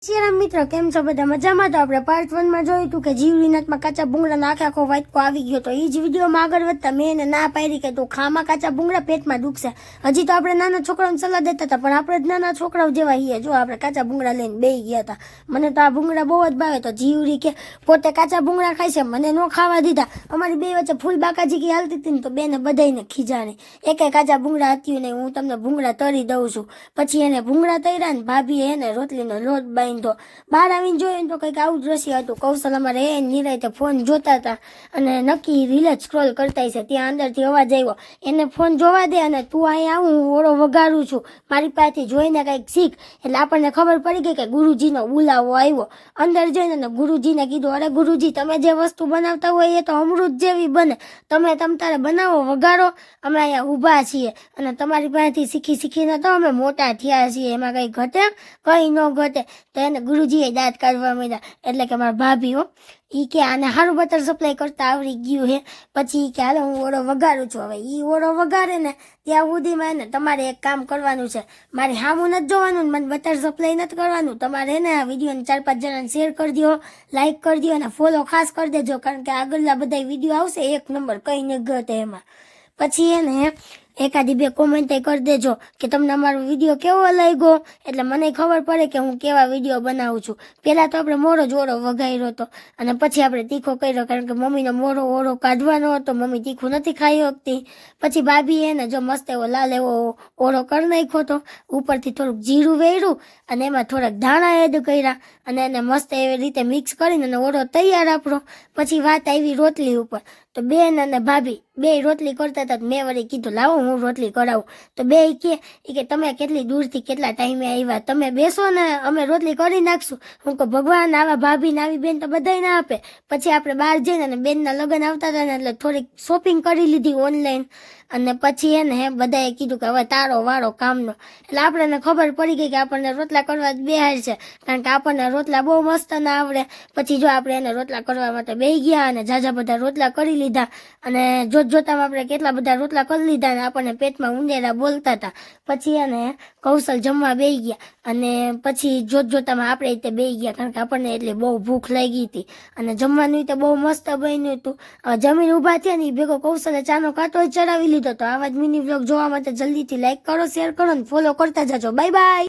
શ્રીરામ મિત્રો, કેમ છો બધા? મજામાં? તો આપણે પાર્ટ 1 માં જોયું હતું કે જીવરીનાથમાં કાચા ભૂંગળાનો આખો વાટકો આવી ગયો. તો એ જ વિડીયોમાં આગળ વધતા મેં એને ના પાડી કે તું ખામાં કાચા ભૂંગળા પેટમાં દુખશે. હજી તો આપણે નાના છોકરાઓને સલાહ દેતા હતા, પણ આપણે જ નાના છોકરાઓ જેવા છીએ. જો આપણે કાચા ભૂંગળા લઈને બેસી ગયા હતા. મને તો આ ભૂંગળા બહુ જ ભાવે. તો જીવરી કે પોતે કાચા ભૂંગળા ખાય છે, મને ન ખાવા દીધા. અમારી બે વચ્ચે ફૂલ બાકાજી કી હાલતી હતી ને, તો બેને બધાને ખીજાણી. એકે કાચા ભૂંગળા હતી નહીં, હું તમને ભૂંગળા તરી દઉં છું. પછી એને ભૂંગળા તર્યા ને ભાભીએ એને રોટલીનો લોટ બાંધ્યો. બહાર આવીને જોયું તો કંઈક આવું દ્રશ્ય હતું. કૌશલ અમારે એ નિરાંતે ફોન જોતા હતા અને નક્કી રીલ જ સ્ક્રોલ કરતા છે. ત્યાં અંદરથી અવાજ આવ્યો, એને ફોન જોવા દે અને તું અહીંયા આવું, હું ઓળો વગાડું છું, મારી પાસેથી જોઈને કંઈક શીખ. એટલે આપણને ખબર પડી ગઈ કે ગુરુજીનો બોલાવો આવ્યો. અંદર જોઈને ગુરુજીને કીધું, અરે ગુરુજી, તમે જે વસ્તુ બનાવતા હોય એ તો અમૃત જેવી બને. તમે તારે બનાવો, વગાડો, અમે અહીંયા ઊભા છીએ અને તમારી પાસેથી શીખીને તો અમે મોટા થયા છીએ. એમાં કંઈ ઘટે? કંઈ ન ઘટે. તો એને ગુરુજીએ દાંત કાઢવા માંડ્યા. એટલે કે મારા ભાભીઓ ઈ કે આને સારું બટર સપ્લાય કરતા આવડી ગયું હે. પછી ઈ કે હાલો હું ઓળો વગાડું છું. હવે ઈ ઓળો વગાડે ને ત્યાં સુધીમાં એને તમારે એક કામ કરવાનું છે. મારે સામું નથી જોવાનું, મને બટર સપ્લાય નથી કરવાનું. તમારે એને આ વિડીયોને 4-5 જણાને શેર કરી દો, લાઈક કરી દો અને ફોલો ખાસ કરી દેજો, કારણ કે આગળના બધા વિડીયો આવશે 1 નંબર, કંઈ ન ઘટે એમાં. પછી એને એકાદી 2 કોમેન્ટ કરી દેજો કે તમને અમારો વિડીયો કેવો લાગ્યો, એટલે મને ખબર પડે કે હું કેવા વિડીયો બનાવું છું. પહેલાં તો આપણે મોરો જ ઓળો વગાડ્યો હતો અને પછી આપણે તીખો કર્યો, કારણ કે મમ્મીનો મોરો ઓળો કાઢવાનો હતો. મમ્મી તીખું નથી ખાઈ શકતી. પછી ભાભીએ એને જો મસ્ત એવો લાલ એવો ઓળો કરી નાખ્યો હતો. ઉપરથી થોડુંક જીરું વેર્યું અને એમાં થોડાક ધાણા એડ કર્યા અને એને મસ્ત એવી રીતે મિક્સ કરીને અને ઓળો તૈયાર આપણો. પછી વાત આવી રોટલી ઉપર. તો બેન અને ભાભી બે રોટલી કરતા હતા. મેં વળી કીધું લાવો હું રોટલી કરાવું. તો બે કે તમે કેટલી દૂરથી કેટલા ટાઈમે આવ્યા, તમે બેસો ને અમે રોટલી કરી નાખશું. હું કહું ભગવાન, આવા ભાભી ને આવી બેન તો બધાય ના આપે. પછી આપણે બહાર જઈને અને બેનના લગ્ન આવતા હતા ને, એટલે થોડીક શોપિંગ કરી લીધી ઓનલાઈન. અને પછી એને બધાએ કીધું કે હવે તારો વારો કામનો. એટલે આપણને ખબર પડી ગઈ કે આપણને રોટલા કરવા જ બેહાર છે, કારણ કે આપણને રોટલા બહુ મસ્ત ના આવડે. પછી જો આપણે એને રોટલા કરવા માટે બેસી ગયા અને ઝાઝા બધા રોટલા કરી લીધા. અને જોતામાં આપણે કેટલા બધા રોટલા કરી લીધા અને આપણને પેટમાં ઉંદેરા બોલતા હતા. પછી એને કૌશલ જમવા બેસી ગયા અને પછી જોતામાં આપણે તે બેસી ગયા, કારણ કે આપણને એટલે બહુ ભૂખ લાગી હતી અને જમવાનું તે બહુ મસ્ત બન્યું હતું. જમીન ઊભા થયા ને ભેગો કૌશલે ચાનો કાંટો ચડાવી લીધો. તો આવા જ મિની વ્લોગ જોવા માટે જલ્દીથી લાઈક કરો, શેર કરો અને ફોલો કરતા જાજો. Bye bye.